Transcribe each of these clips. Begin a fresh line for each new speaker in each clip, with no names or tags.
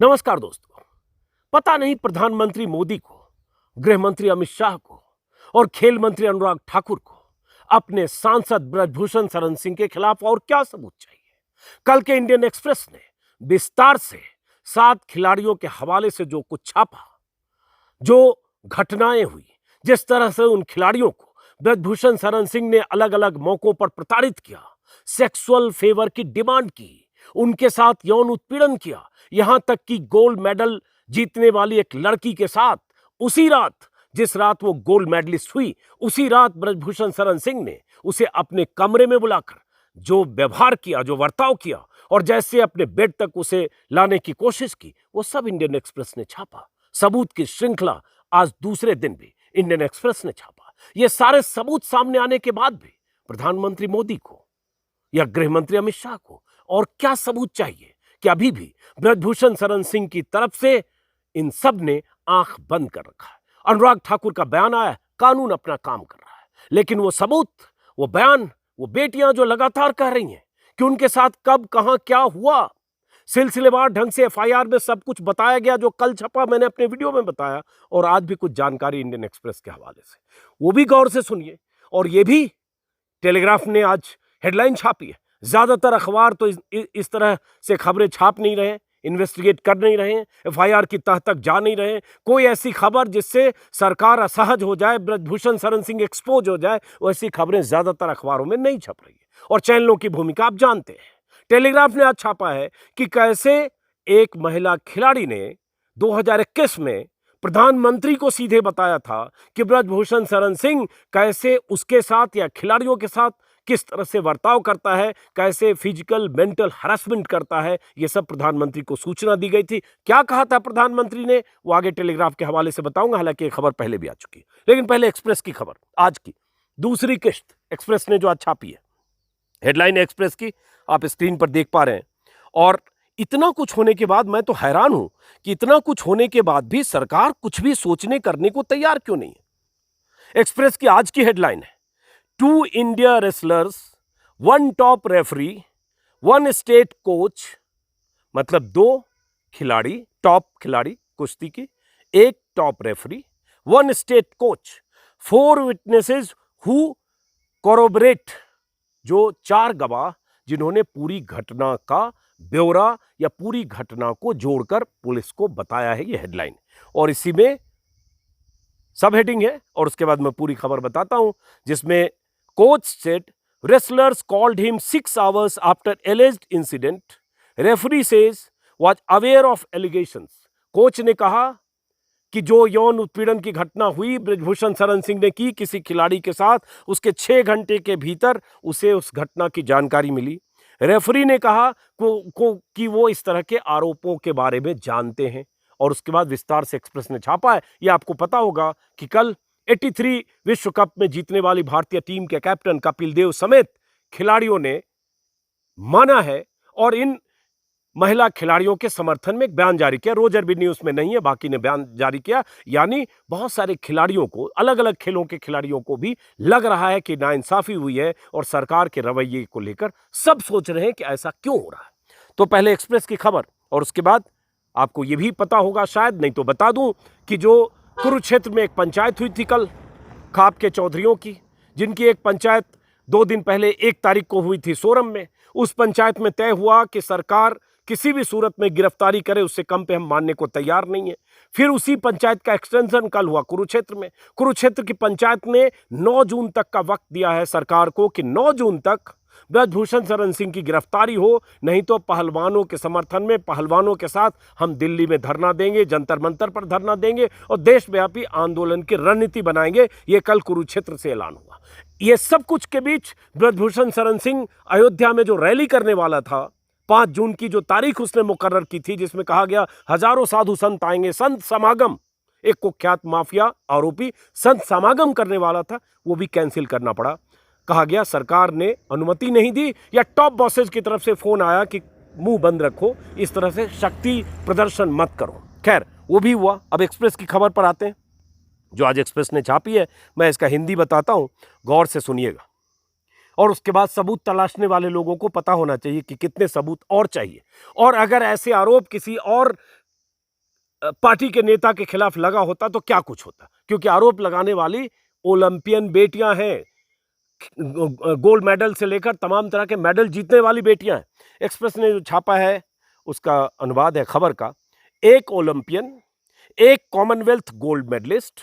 नमस्कार दोस्तों। पता नहीं प्रधानमंत्री मोदी को, गृह मंत्री अमित शाह को और खेल मंत्री अनुराग ठाकुर को अपने सांसद ब्रजभूषण शरण सिंह के खिलाफ और क्या सबूत चाहिए। कल के इंडियन एक्सप्रेस ने विस्तार से 7 खिलाड़ियों के हवाले से जो कुछ छापा, जो घटनाएं हुई, जिस तरह से उन खिलाड़ियों को ब्रजभूषण शरण सिंह ने अलग अलग मौकों पर प्रताड़ित किया, सेक्सुअल फेवर की डिमांड की, उनके साथ यौन उत्पीड़न किया, यहां तक कि गोल्ड मेडल जीतने वाली एक लड़की के साथ उसी रात, जिस रात वो गोल्ड मेडलिस्ट हुई, उसी रात ब्रजभूषण शरण सिंह ने उसे अपने कमरे में बुलाकर जो व्यवहार किया, जो बर्ताव किया और जैसे अपने बेड तक उसे लाने की कोशिश की, वो सब इंडियन एक्सप्रेस ने छापा। सबूत की श्रृंखला आज दूसरे दिन भी इंडियन एक्सप्रेस ने छापा। ये सारे सबूत सामने आने के बाद भी प्रधानमंत्री मोदी को या गृह मंत्री अमित शाह को और क्या सबूत चाहिए कि अभी भी ब्रजभूषण शरण सिंह की तरफ से इन सब ने आंख बंद कर रखा है। अनुराग ठाकुर का बयान आया, कानून अपना काम कर रहा है, लेकिन वो सबूत, वो बयान, वो बेटियां जो लगातार कह रही हैं कि उनके साथ कब कहां क्या हुआ, सिलसिलेवार ढंग से एफआईआर में सब कुछ बताया गया, जो कल छपा, मैंने अपने वीडियो में बताया, और आज भी कुछ जानकारी इंडियन एक्सप्रेस के हवाले से, वो भी गौर से सुनिए। और ये भी टेलीग्राफ ने आज हेडलाइन छापी है। ज्यादातर अखबार तो इस तरह से खबरें छाप नहीं रहे, इन्वेस्टिगेट कर नहीं रहे, एफआईआर की तह तक जा नहीं रहे। कोई ऐसी खबर जिससे सरकार असहज हो जाए, ब्रजभूषण शरण सिंह एक्सपोज हो जाए, वैसी खबरें ज्यादातर अखबारों में नहीं छप रही है। और चैनलों की भूमिका आप जानते हैं। टेलीग्राफ ने आज छापा है कि कैसे एक महिला खिलाड़ी ने 2021 में प्रधानमंत्री को सीधे बताया था कि ब्रजभूषण शरण सिंह कैसे उसके साथ या खिलाड़ियों के साथ किस तरह से बर्ताव करता है, कैसे फिजिकल मेंटल हरासमेंट करता है, ये सब प्रधानमंत्री को सूचना दी गई थी। क्या कहा था प्रधानमंत्री ने, वो आगे टेलीग्राफ के हवाले से बताऊंगा, हालांकि ये खबर पहले भी आ चुकी है। लेकिन पहले एक्सप्रेस की खबर, आज की दूसरी किश्त एक्सप्रेस ने जो आज छापी है। हेडलाइन एक्सप्रेस की आप स्क्रीन पर देख पा रहे हैं। और इतना कुछ होने के बाद मैं तो हैरान हूं कि इतना कुछ होने के बाद भी सरकार कुछ भी सोचने करने को तैयार क्यों नहीं है। एक्सप्रेस की आज की हेडलाइन है, 2 India wrestlers, 1 top referee, 1 state coach, मतलब 2 खिलाड़ी, टॉप खिलाड़ी कुश्ती की, 1 top referee, 1 state coach, 4 witnesses who corroborate, जो 4 गवाह जिन्होंने पूरी घटना का ब्यौरा या पूरी घटना को जोड़कर पुलिस को बताया है। ये हेडलाइन और इसी में सब हेडिंग है और उसके बाद मैं पूरी खबर बताता हूं, जिसमें coach said wrestlers called him 6 hours after एलिज्ड incident, referee says was aware of allegations. Coach ने कहा कि जो यौन उत्पीड़न की घटना हुई, ब्रजभूषण शरण सिंह ने की किसी खिलाड़ी के साथ, उसके 6 घंटे के भीतर उसे उस घटना की जानकारी मिली। रेफरी ने कहा कि वो इस तरह के आरोपों के बारे में जानते हैं। और उसके बाद विस्तार से एक्सप्रेस ने छापा है। ये आपको पता होगा कि कल 83 विश्व कप में जीतने वाली भारतीय टीम के कैप्टन कपिल देव समेत खिलाड़ियों ने माना है और इन महिला खिलाड़ियों के समर्थन में एक बयान जारी किया। रोजर भी न्यूज में नहीं है, बाकी ने बयान जारी किया। यानी बहुत सारे खिलाड़ियों को, अलग अलग खेलों के खिलाड़ियों को भी लग रहा है कि नाइंसाफी हुई है और सरकार के रवैये को लेकर सब सोच रहे हैं कि ऐसा क्यों हो रहा है। तो पहले एक्सप्रेस की खबर और उसके बाद आपको यह भी पता होगा, शायद नहीं तो बता दूं, कि जो कुरुक्षेत्र में एक पंचायत हुई थी कल, खाप के चौधरियों की, जिनकी एक पंचायत 2 दिन पहले 1 तारीख को हुई थी सोरम में। उस पंचायत में तय हुआ कि सरकार किसी भी सूरत में गिरफ्तारी करे, उससे कम पे हम मानने को तैयार नहीं है। फिर उसी पंचायत का एक्सटेंशन कल हुआ कुरुक्षेत्र में। कुरुक्षेत्र की पंचायत ने 9 जून तक का वक्त दिया है सरकार को कि 9 जून तक ब्रजभूषण शरण सिंह की गिरफ्तारी हो, नहीं तो पहलवानों के समर्थन में, पहलवानों के साथ हम दिल्ली में धरना देंगे, जंतर मंतर पर धरना देंगे और देशव्यापी आंदोलन की रणनीति बनाएंगे। ये कल कुरुक्षेत्र से ऐलान हुआ। ये सब कुछ के बीच ब्रजभूषण शरण सिंह अयोध्या में जो रैली करने वाला था, 5 जून की जो तारीख उसने मुकर्रर की थी, जिसमें कहा गया हजारों साधु संत आएंगे, संत समागम, एक कुख्यात माफिया आरोपी संत समागम करने वाला था, वो भी कैंसिल करना पड़ा। कहा गया सरकार ने अनुमति नहीं दी या टॉप बॉसेज की तरफ से फोन आया कि मुंह बंद रखो, इस तरह से शक्ति प्रदर्शन मत करो। खैर, वो भी हुआ। अब एक्सप्रेस की खबर पर आते हैं, जो आज एक्सप्रेस ने छापी है। मैं इसका हिंदी बताता हूं, गौर से सुनिएगा। और उसके बाद सबूत तलाशने वाले लोगों को पता होना चाहिए कि कितने सबूत और चाहिए, और अगर ऐसे आरोप किसी और पार्टी के नेता के खिलाफ लगा होता तो क्या कुछ होता, क्योंकि आरोप लगाने वाली ओलंपियन बेटियां हैं, गोल्ड मेडल से लेकर तमाम तरह के मेडल जीतने वाली बेटियां हैं। एक्सप्रेस ने जो छापा है उसका अनुवाद है खबर का। एक ओलंपियन, एक कॉमनवेल्थ गोल्ड मेडलिस्ट,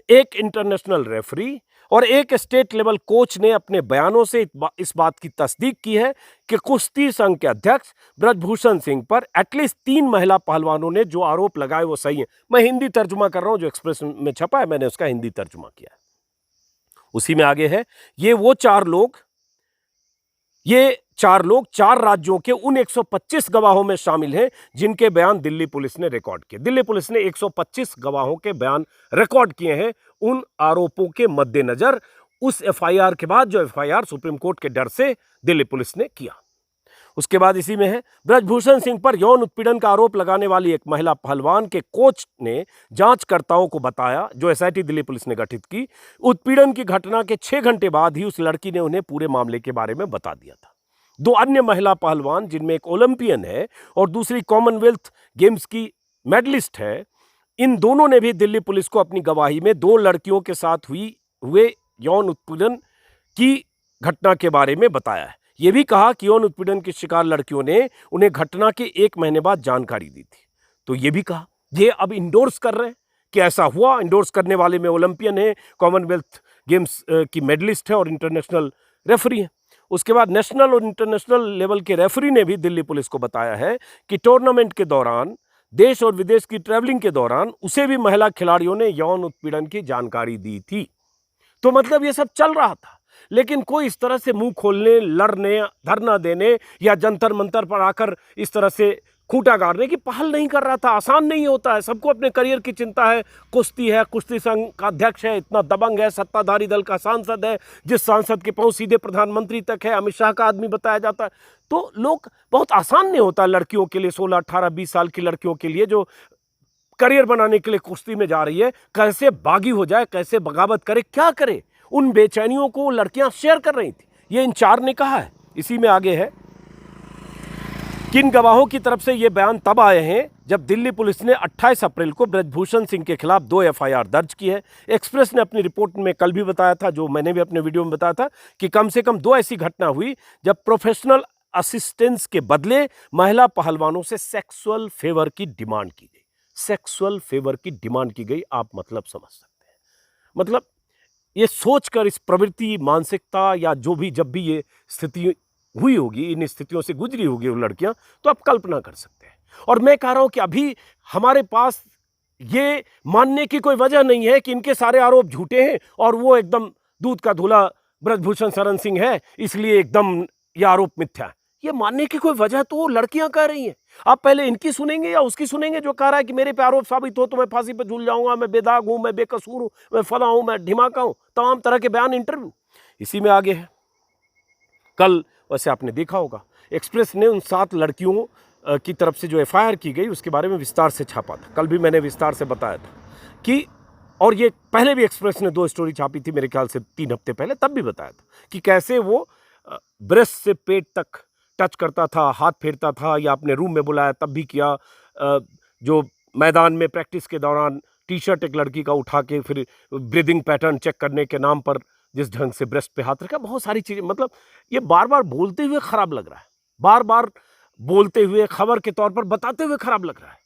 एक इंटरनेशनल रेफरी और एक स्टेट लेवल कोच ने अपने बयानों से इस बात की तस्दीक की है कि कुश्ती संघ के अध्यक्ष ब्रजभूषण सिंह पर एटलीस्ट 3 महिला पहलवानों ने जो आरोप लगाए वो सही है। मैं हिंदी तर्जुमा कर रहा हूं, जो एक्सप्रेस में छपा है मैंने उसका हिंदी तर्जुमा किया है। उसी में आगे है, ये चार लोग 4 राज्यों के उन 125 गवाहों में शामिल हैं जिनके बयान दिल्ली पुलिस ने रिकॉर्ड किए। दिल्ली पुलिस ने 125 गवाहों के बयान रिकॉर्ड किए हैं उन आरोपों के मद्देनजर, उस एफआईआर के बाद जो एफआईआर सुप्रीम कोर्ट के डर से दिल्ली पुलिस ने किया। उसके बाद इसी में है, ब्रजभूषण सिंह पर यौन उत्पीड़न का आरोप लगाने वाली एक महिला पहलवान के कोच ने जांचकर्ताओं को बताया, जो एसआईटी दिल्ली पुलिस ने गठित की, उत्पीड़न की घटना के 6 घंटे बाद ही उस लड़की ने उन्हें पूरे मामले के बारे में बता दिया था। 2 अन्य महिला पहलवान, जिनमें एक ओलंपियन है और दूसरी कॉमनवेल्थ गेम्स की मेडलिस्ट है, इन दोनों ने भी दिल्ली पुलिस को अपनी गवाही में 2 लड़कियों के साथ हुए यौन उत्पीड़न की घटना के बारे में बताया है। यह भी कहा कि यौन उत्पीड़न की शिकार लड़कियों ने उन्हें घटना के 1 महीने बाद जानकारी दी थी। तो यह भी कहा, ये अब इंडोर्स कर रहे हैं कि ऐसा हुआ। इंडोर्स करने वाले में ओलंपियन है, कॉमनवेल्थ गेम्स की मेडलिस्ट है और इंटरनेशनल रेफरी है। उसके बाद नेशनल और इंटरनेशनल लेवल के रेफरी ने भी दिल्ली पुलिस को बताया है कि टूर्नामेंट के दौरान, देश और विदेश की ट्रैवलिंग के दौरान उसे भी महिला खिलाड़ियों ने यौन उत्पीड़न की जानकारी दी थी। तो मतलब ये सब चल रहा था, लेकिन कोई इस तरह से मुंह खोलने, लड़ने, धरना देने या जंतर मंतर पर आकर इस तरह से खूंटा गाड़ने की पहल नहीं कर रहा था। आसान नहीं होता है, सबको अपने करियर की चिंता है। कुश्ती है, कुश्ती संघ का अध्यक्ष है, इतना दबंग है, सत्ताधारी दल का सांसद है, जिस सांसद के पहुंच सीधे प्रधानमंत्री तक है, अमित शाह का आदमी बताया जाता है। तो लोग, बहुत आसान नहीं होता लड़कियों के लिए, 16, 18, 20 साल की लड़कियों के लिए जो करियर बनाने के लिए कुश्ती में जा रही है, कैसे बागी हो जाए, कैसे बगावत करे, क्या करे। उन बेचैनियों को लड़कियां शेयर कर रही थी, ये इन 4 ने कहा है। इसी में आगे है, किन गवाहों की तरफ से ये बयान तब आए हैं जब दिल्ली पुलिस ने 28 अप्रैल को ब्रजभूषण सिंह के खिलाफ 2 एफआईआर दर्ज की है। एक्सप्रेस ने अपनी रिपोर्ट में कल भी बताया था, जो मैंने भी अपने वीडियो में बताया था, कि कम से कम 2 ऐसी घटना हुई जब प्रोफेशनल असिस्टेंस के बदले महिला पहलवानों से सेक्सुअल फेवर की डिमांड की गई। सेक्सुअल फेवर की डिमांड की गई, आप मतलब समझ सकते हैं। मतलब ये सोचकर, इस प्रवृत्ति, मानसिकता या जो भी, जब भी ये स्थिति हुई होगी, इन स्थितियों से गुजरी होगी वो लड़कियां, तो आप कल्पना कर सकते हैं। और मैं कह रहा हूं कि अभी हमारे पास ये मानने की कोई वजह नहीं है कि इनके सारे आरोप झूठे हैं और वो एकदम दूध का धुला ब्रजभूषण शरण सिंह है, इसलिए एकदम ये आरोप मिथ्या है। ये मानने की कोई वजह तो वो लड़कियां कह रही हैं। आप पहले इनकी सुनेंगे या उसकी सुनेंगे जो कह रहा है कि मेरे पे आरोप साबित हो तो मैं फांसी पे झूल जाऊंगा, मैं बेदाग हूं, मैं बेकसूर हूं, मैं फला हूं, मैं ढिमाका हूं, तमाम तरह के बयान, इंटरव्यू। इसी में आगे है, कल वैसे आपने देखा होगा, एक्सप्रेस ने उन 7 लड़कियों की तरफ से जो एफआईआर की गई उसके बारे में विस्तार से छापा था। कल भी मैंने विस्तार से बताया था कि, और ये पहले भी एक्सप्रेस ने 2 स्टोरी छापी थी मेरे ख्याल से 3 हफ्ते पहले, तब भी बताया था कि कैसे वो ब्रेस्ट से पेट तक टच करता था, हाथ फेरता था, या अपने रूम में बुलाया तब भी किया। जो मैदान में प्रैक्टिस के दौरान टी-शर्ट एक लड़की का उठा के फिर ब्रीदिंग पैटर्न चेक करने के नाम पर जिस ढंग से ब्रेस्ट पे हाथ रखा, बहुत सारी चीज़ें। मतलब ये बार बार बोलते हुए खराब लग रहा है, बार बार बोलते हुए, खबर के तौर पर बताते हुए खराब लग रहा है,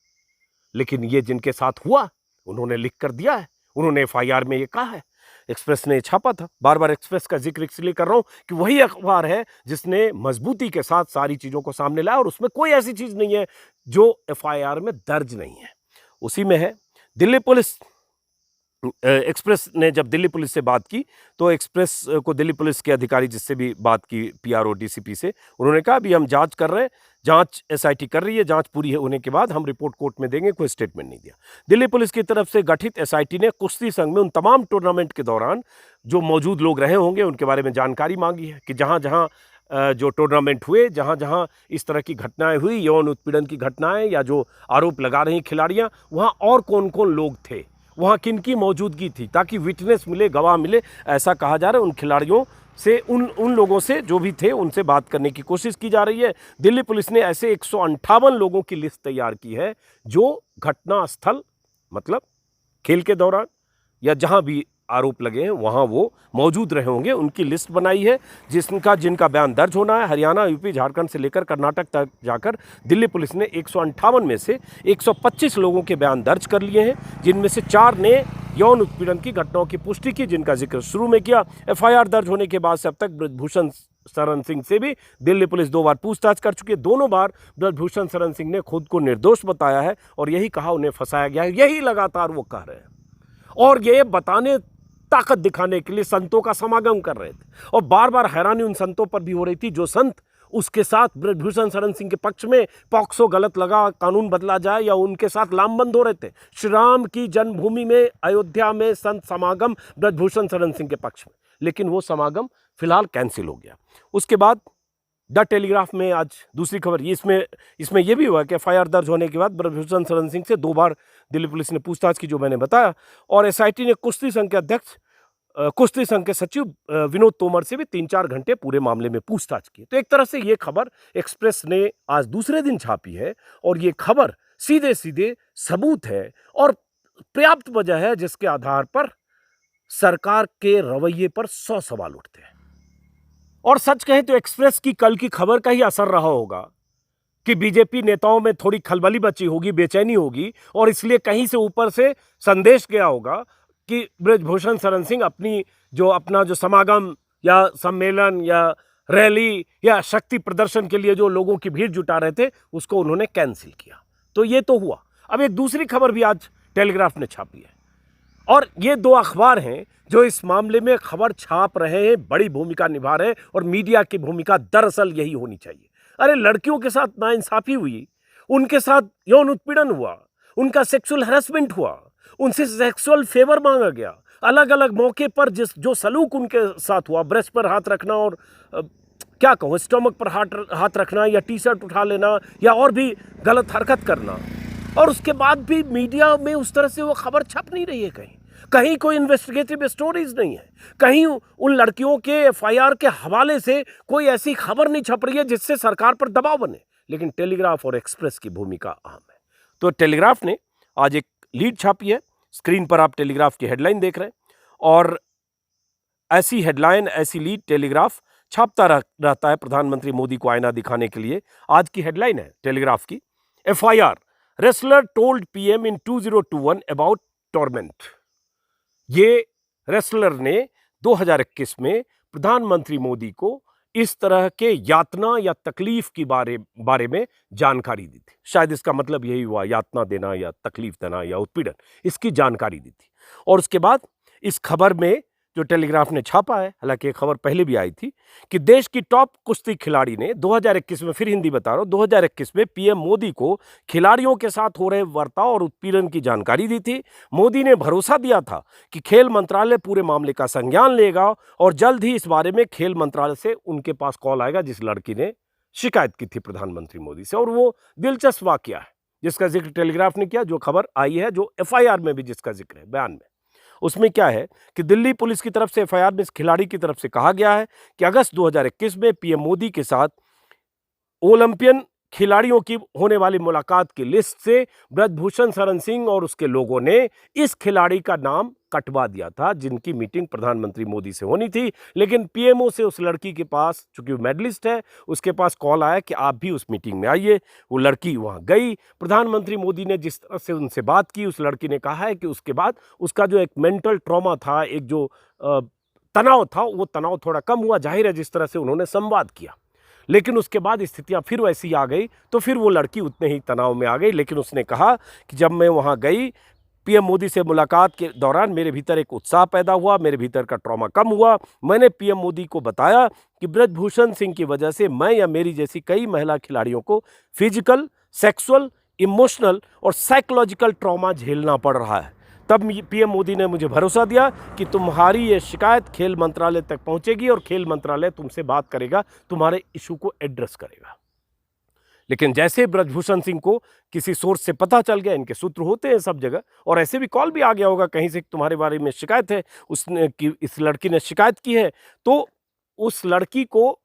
लेकिन ये जिनके साथ हुआ उन्होंने लिख कर दिया है, उन्होंने एफआईआर में ये कहा है, एक्सप्रेस ने छापा था। बार बार एक्सप्रेस का जिक्र इसलिए कर रहा हूं कि वही अखबार है जिसने मजबूती के साथ सारी चीज़ों को सामने लाया, और उसमें कोई ऐसी चीज़ नहीं है जो एफआईआर में दर्ज नहीं है। उसी में है, दिल्ली पुलिस, एक्सप्रेस ने जब दिल्ली पुलिस से बात की तो एक्सप्रेस को दिल्ली पुलिस के अधिकारी जिससे भी बात की, पीआरओ डीसीपी से, उन्होंने कहा अभी हम जांच कर रहे हैं, जांच एसआईटी कर रही है, जांच पूरी होने के बाद हम रिपोर्ट कोर्ट में देंगे। कोई स्टेटमेंट नहीं दिया। दिल्ली पुलिस की तरफ से गठित एसआईटी ने कुश्ती संघ में उन तमाम टूर्नामेंट के दौरान जो मौजूद लोग रहे होंगे उनके बारे में जानकारी मांगी है कि जहाँ जहाँ जो टूर्नामेंट हुए, जहाँ जहाँ इस तरह की घटनाएं हुई, यौन उत्पीड़न की घटनाएं या जो आरोप लगा रही खिलाड़ियाँ, वहाँ और कौन कौन लोग थे, वहाँ किन की मौजूदगी थी, ताकि विटनेस मिले, गवाह मिले। ऐसा कहा जा रहा है उन खिलाड़ियों से उन लोगों से जो भी थे उनसे बात करने की कोशिश की जा रही है। दिल्ली पुलिस ने ऐसे 158 लोगों की लिस्ट तैयार की है जो घटना स्थल, मतलब खेल के दौरान या जहां भी आरोप लगे हैं वहां वो मौजूद रहे होंगे, उनकी लिस्ट बनाई है जिनका बयान दर्ज होना है। हरियाणा, यूपी, झारखंड से लेकर कर्नाटक तक जाकर दिल्ली पुलिस ने 158 में से 125 लोगों के बयान दर्ज कर लिए हैं, जिनमें से 4 ने यौन उत्पीड़न की घटनाओं की पुष्टि की, जिनका जिक्र शुरू में किया। एफआईआर दर्ज होने के बाद से अब तक ब्रजभूषण शरण सिंह से भी दिल्ली पुलिस 2 बार पूछताछ कर चुकी है। दोनों बार ब्रजभूषण शरण सिंह ने खुद को निर्दोष बताया है और यही कहा उन्हें फंसाया गया है, यही लगातार वो कह रहे हैं। और ये बताने, ताकत दिखाने के लिए संतों का समागम कर रहे थे और बार बार हैरानी उन संतों पर भी हो रही थी जो संत उसके साथ ब्रजभूषण शरण सिंह के पक्ष में पॉक्सो गलत लगा, कानून बदला जाए, या उनके साथ लामबंद हो रहे थे। श्री राम की जन्मभूमि में अयोध्या में संत समागम ब्रजभूषण शरण सिंह के पक्ष में, लेकिन वो समागम फिलहाल कैंसिल हो गया। उसके बाद द टेलीग्राफ में आज दूसरी खबर, इसमें यह भी हुआ कि एफआईआर दर्ज होने के बाद ब्रजभूषण शरण सिंह से 2 बार दिल्ली पुलिस ने पूछताछ की, जो मैंने बताया। और एसआईटी ने कुश्ती संघ के अध्यक्ष, कुश्ती संघ के सचिव विनोद तोमर से भी 3-4 घंटे पूरे मामले में पूछताछ की। तो एक तरह से ये खबर एक्सप्रेस ने आज दूसरे दिन छापी है और ये खबर सीधे सीधे सबूत है और पर्याप्त वजह है जिसके आधार पर सरकार के रवैये पर 100 सवाल उठते हैं। और सच कहें तो एक्सप्रेस की कल की खबर का ही असर रहा होगा कि बीजेपी नेताओं में थोड़ी खलबली मची होगी, बेचैनी होगी, और इसलिए कहीं से ऊपर से संदेश गया होगा कि ब्रजभूषण शरण सिंह अपना जो समागम या सम्मेलन या रैली या शक्ति प्रदर्शन के लिए जो लोगों की भीड़ जुटा रहे थे उसको उन्होंने कैंसिल किया। तो ये तो हुआ। अब एक दूसरी खबर भी आज टेलीग्राफ ने छापी है और ये 2 अखबार हैं जो इस मामले में खबर छाप रहे हैं, बड़ी भूमिका निभा रहे हैं, और मीडिया की भूमिका दरअसल यही होनी चाहिए। अरे लड़कियों के साथ नाइंसाफी हुई, उनके साथ यौन उत्पीड़न हुआ, उनका सेक्सुअल हैरेसमेंट हुआ, उनसे सेक्सुअल फेवर मांगा गया, अलग अलग मौके पर जो सलूक उनके साथ हुआ, ब्रेस्ट पर हाथ रखना और क्या कहूँ, स्टमक पर हाथ रखना या टी-शर्ट उठा लेना या और भी गलत हरकत करना, और उसके बाद भी मीडिया में उस तरह से वो खबर छप नहीं रही है। कहीं कोई इन्वेस्टिगेटिव स्टोरीज नहीं है, कहीं उन लड़कियों के एफआईआर के हवाले से कोई ऐसी खबर नहीं छप रही है जिससे सरकार पर दबाव बने। लेकिन टेलीग्राफ और एक्सप्रेस की भूमिका अहम है। तो टेलीग्राफ ने आज एक लीड छापी है, स्क्रीन पर आप टेलीग्राफ की हेडलाइन देख रहे हैं, और ऐसी हेडलाइन, ऐसी लीड टेलीग्राफ छापता रहता है प्रधानमंत्री मोदी को आईना दिखाने के लिए। आज की हेडलाइन है टेलीग्राफ की, FIR, wrestler told PM in 2021 about torment. ये रेसलर ने 2021 में प्रधानमंत्री मोदी को इस तरह के यातना या तकलीफ की बारे में जानकारी दी थी। शायद इसका मतलब यही हुआ, यातना देना या तकलीफ देना या उत्पीड़न, इसकी जानकारी दी थी। और उसके बाद इस खबर में जो टेलीग्राफ ने छापा है, हालांकि ये खबर पहले भी आई थी, कि देश की टॉप कुश्ती खिलाड़ी ने 2021 में, फिर हिंदी बता रहा हूं, 2021 में पीएम मोदी को खिलाड़ियों के साथ हो रहे बर्ताव और उत्पीड़न की जानकारी दी थी। मोदी ने भरोसा दिया था कि खेल मंत्रालय पूरे मामले का संज्ञान लेगा और जल्द ही इस बारे में खेल मंत्रालय से उनके पास कॉल आएगा, जिस लड़की ने शिकायत की थी प्रधानमंत्री मोदी से। और वो दिलचस्प वाकया है जिसका जिक्र टेलीग्राफ ने किया, जो खबर आई है, जो एफआईआर में भी जिसका जिक्र है बयान में। उसमें क्या है कि दिल्ली पुलिस की तरफ से एफआईआर में इस खिलाड़ी की तरफ से कहा गया है कि अगस्त 2021 में पीएम मोदी के साथ ओलंपियन खिलाड़ियों की होने वाली मुलाकात की लिस्ट से ब्रजभूषण शरण सिंह और उसके लोगों ने इस खिलाड़ी का नाम कटवा दिया था, जिनकी मीटिंग प्रधानमंत्री मोदी से होनी थी। लेकिन पीएमओ से उस लड़की के पास, चूंकि वो मेडलिस्ट है, उसके पास कॉल आया कि आप भी उस मीटिंग में आइए। वो लड़की वहां गई। प्रधानमंत्री मोदी ने जिस तरह से उनसे बात की, उस लड़की ने कहा है कि उसके बाद उसका जो एक मेंटल ट्रॉमा था, एक जो तनाव था, वो तनाव थोड़ा कम हुआ। जाहिर है जिस तरह से उन्होंने संवाद किया, लेकिन उसके बाद स्थितियां फिर वैसी आ गई, तो फिर वो लड़की उतने ही तनाव में आ गई। लेकिन उसने कहा कि जब मैं वहां गई, पीएम मोदी से मुलाकात के दौरान मेरे भीतर एक उत्साह पैदा हुआ, मेरे भीतर का ट्रॉमा कम हुआ। मैंने पीएम मोदी को बताया कि ब्रजभूषण सिंह की वजह से मैं या मेरी जैसी कई महिला खिलाड़ियों को फिजिकल, सेक्सुअल, इमोशनल और साइकोलॉजिकल ट्रॉमा झेलना पड़ रहा है। तब पीएम मोदी ने मुझे भरोसा दिया कि तुम्हारी ये शिकायत खेल मंत्रालय तक पहुंचेगी और खेल मंत्रालय तुमसे बात करेगा, तुम्हारे इशू को एड्रेस करेगा। लेकिन जैसे ब्रजभूषण सिंह को किसी सोर्स से पता चल गया, इनके सूत्र होते हैं सब जगह, और ऐसे भी कॉल भी आ गया होगा कहीं से तुम्हारे बारे में शिकायत है, उसने कि इस लड़की ने शिकायत की है, तो उस लड़की को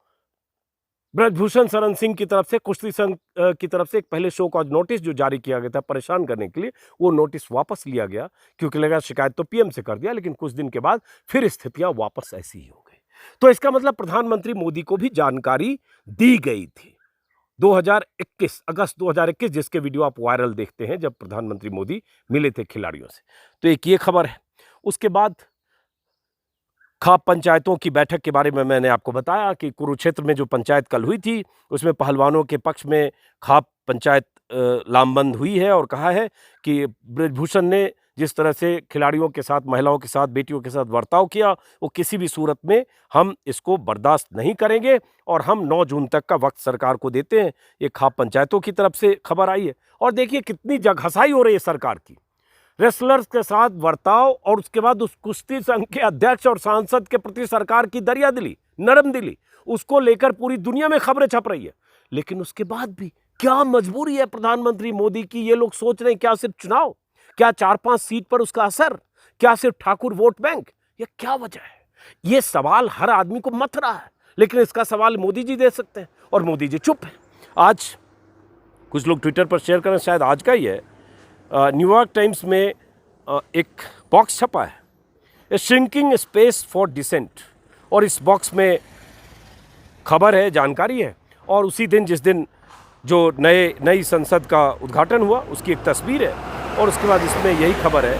ब्रजभूषण शरण सिंह की तरफ से, कुश्ती संघ की तरफ से एक पहले शो कॉज नोटिस जो जारी किया गया था परेशान करने के लिए, वो नोटिस वापस लिया गया क्योंकि लगा शिकायत तो पीएम से कर दिया, लेकिन कुछ दिन के बाद फिर स्थितियां वापस ऐसी ही हो गई। तो इसका मतलब प्रधानमंत्री मोदी को भी जानकारी दी गई थी। 2021 अगस्त 2021 जिसके वीडियो आप वायरल देखते हैं, जब प्रधानमंत्री मोदी मिले थे खिलाड़ियों से। तो एक ये खबर है। उसके बाद खाप पंचायतों की बैठक के बारे में मैंने आपको बताया कि कुरुक्षेत्र में जो पंचायत कल हुई थी, उसमें पहलवानों के पक्ष में खाप पंचायत लामबंद हुई है और कहा है कि ब्रजभूषण ने जिस तरह से खिलाड़ियों के साथ, महिलाओं के साथ, बेटियों के साथ बर्ताव किया, वो किसी भी सूरत में हम इसको बर्दाश्त नहीं करेंगे और हम 9 जून तक का वक्त सरकार को देते हैं। ये खाप पंचायतों की तरफ से खबर आई है। और देखिए कितनी जगहसाई हो रही है सरकार की, रेसलर्स के साथ बर्ताव, और उसके बाद उस कुश्ती संघ के अध्यक्ष और सांसद के प्रति सरकार की दरिया दिली, नरम दिली, उसको लेकर पूरी दुनिया में खबरें छप रही है। लेकिन उसके बाद भी क्या मजबूरी है प्रधानमंत्री मोदी की? ये लोग सोच रहे हैं क्या सिर्फ चुनाव, क्या 4-5 सीट पर उसका असर, क्या सिर्फ ठाकुर वोट बैंक, ये क्या वजह है? ये सवाल हर आदमी को मथ रहा है, लेकिन इसका सवाल मोदी जी दे सकते हैं और मोदी जी चुप है। आज कुछ लोग ट्विटर पर शेयर करें, शायद आज का ही है, न्यूयॉर्क टाइम्स में एक बॉक्स छपा है, ए श्रिंकिंग स्पेस फॉर डिसेंट, और इस बॉक्स में खबर है, जानकारी है, और उसी दिन जिस दिन जो नई संसद का उद्घाटन हुआ उसकी एक तस्वीर है, और उसके बाद इसमें यही खबर है,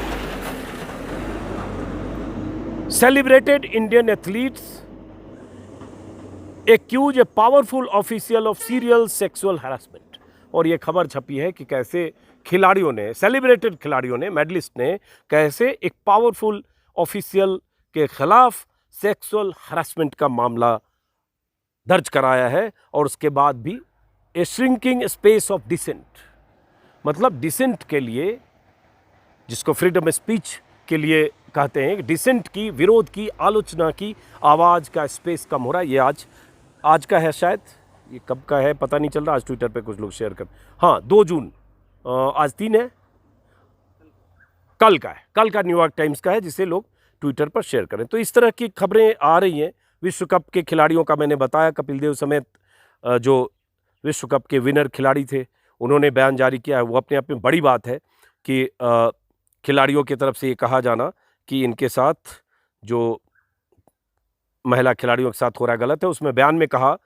celebrated Indian athletes accuse a powerful official of serial sexual harassment. और ये खबर छपी है कि कैसे खिलाड़ियों ने, सेलिब्रेटेड खिलाड़ियों ने, मेडलिस्ट ने कैसे एक पावरफुल ऑफिशियल के खिलाफ सेक्सुअल हरासमेंट का मामला दर्ज कराया है, और उसके बाद भी ए श्रिंकिंग स्पेस ऑफ डिसेंट, मतलब डिसेंट के लिए, जिसको फ्रीडम स्पीच के लिए कहते हैं, डिसेंट की, विरोध की, आलोचना की आवाज़ का स्पेस कम हो रहा है। ये आज का है, शायद ये कब का है पता नहीं चल रहा, आज ट्विटर पे कुछ लोग शेयर कर, हाँ 2 जून, आज 3 है, कल का है, कल का न्यूयॉर्क टाइम्स का है, जिसे लोग ट्विटर पर शेयर करें। तो इस तरह की खबरें आ रही हैं। विश्व कप के खिलाड़ियों का मैंने बताया, कपिल देव समेत जो विश्व कप के विनर खिलाड़ी थे, उन्होंने बयान जारी किया है। वो अपने आप में बड़ी बात है कि खिलाड़ियों की तरफ से ये कहा जाना कि इनके साथ जो महिला खिलाड़ियों के साथ हो रहा है गलत है। उसमें बयान में कहा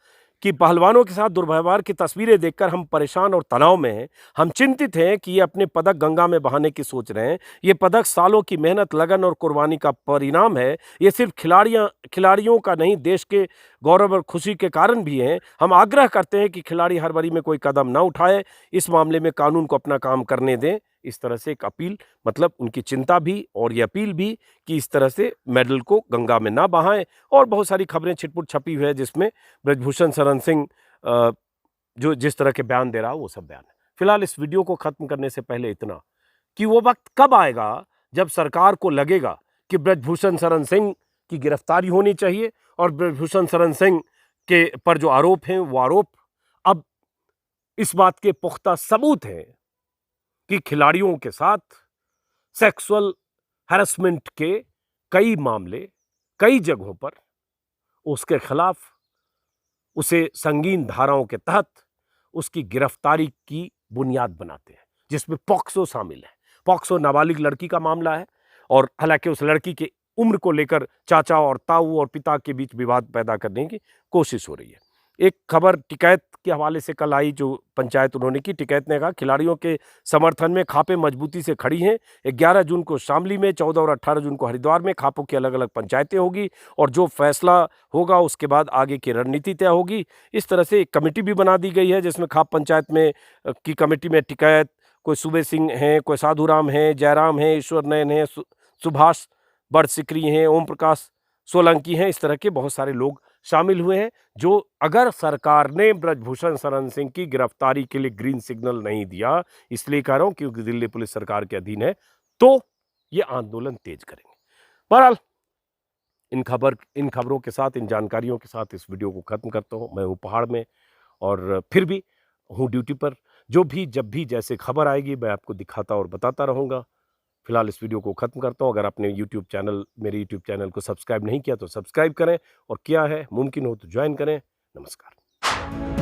कि पहलवानों के साथ दुर्व्यवहार की तस्वीरें देखकर हम परेशान और तनाव में हैं। हम चिंतित हैं कि ये अपने पदक गंगा में बहाने की सोच रहे हैं। ये पदक सालों की मेहनत, लगन और कुर्बानी का परिणाम है। ये सिर्फ खिलाड़ियों का नहीं, देश के गौरव और खुशी के कारण भी हैं। हम आग्रह करते हैं कि खिलाड़ी हड़बड़ी में कोई कदम न उठाए, इस मामले में कानून को अपना काम करने दें। इस तरह से एक अपील, मतलब उनकी चिंता भी और ये अपील भी कि इस तरह से मेडल को गंगा में ना बहाएं। और बहुत सारी खबरें छिटपुट छपी हुई है जिसमें ब्रजभूषण शरण सिंह जो जिस तरह के बयान दे रहा है वो सब बयान है। फिलहाल इस वीडियो को खत्म करने से पहले इतना कि वो वक्त कब आएगा जब सरकार को लगेगा कि ब्रजभूषण शरण सिंह की गिरफ्तारी होनी चाहिए और ब्रजभूषण शरण सिंह के पर जो आरोप हैं वो आरोप अब इस बात के पुख्ता सबूत हैं कि खिलाड़ियों के साथ सेक्सुअल हैरेसमेंट के कई मामले कई जगहों पर उसके खिलाफ उसे संगीन धाराओं के तहत उसकी गिरफ्तारी की बुनियाद बनाते हैं, जिसमें पॉक्सो शामिल है। पॉक्सो नाबालिग लड़की का मामला है, और हालांकि उस लड़की की उम्र को लेकर चाचा और ताऊ और पिता के बीच विवाद पैदा करने की कोशिश हो रही है। एक खबर टिकैत के हवाले से कल आई, जो पंचायत उन्होंने की। टिकैत ने कहा खिलाड़ियों के समर्थन में खापें मजबूती से खड़ी हैं। 11 जून को शामली में, 14 और 18 जून को हरिद्वार में खापों की अलग अलग पंचायतें होगी, और जो फैसला होगा उसके बाद आगे की रणनीति तय होगी। इस तरह से एक कमेटी भी बना दी गई है, जिसमें खाप पंचायत में की कमेटी में टिकैत, कोई सूबे सिंह हैं, कोई साधुराम हैं, जयराम हैं, ईश्वर नयन हैं, सुभाष बड़सिकरी हैं, ओम प्रकाश सोलंकी हैं। इस तरह के बहुत सारे लोग शामिल हुए हैं, जो अगर सरकार ने ब्रजभूषण शरण सिंह की गिरफ्तारी के लिए ग्रीन सिग्नल नहीं दिया, इसलिए कह रहा हूं क्योंकि दिल्ली पुलिस सरकार के अधीन है, तो ये आंदोलन तेज करेंगे। बहरहाल इन खबरों के साथ, इन जानकारियों के साथ इस वीडियो को खत्म करता हूं। मैं हूं पहाड़ में और फिर भी हूं ड्यूटी पर। जब भी जैसे खबर आएगी मैं आपको दिखाता और बताता रहूंगा। फिलहाल इस वीडियो को खत्म करता हूं। अगर आपने मेरे यूट्यूब चैनल को सब्सक्राइब नहीं किया तो सब्सक्राइब करें, और किया है मुमकिन हो तो ज्वाइन करें। नमस्कार।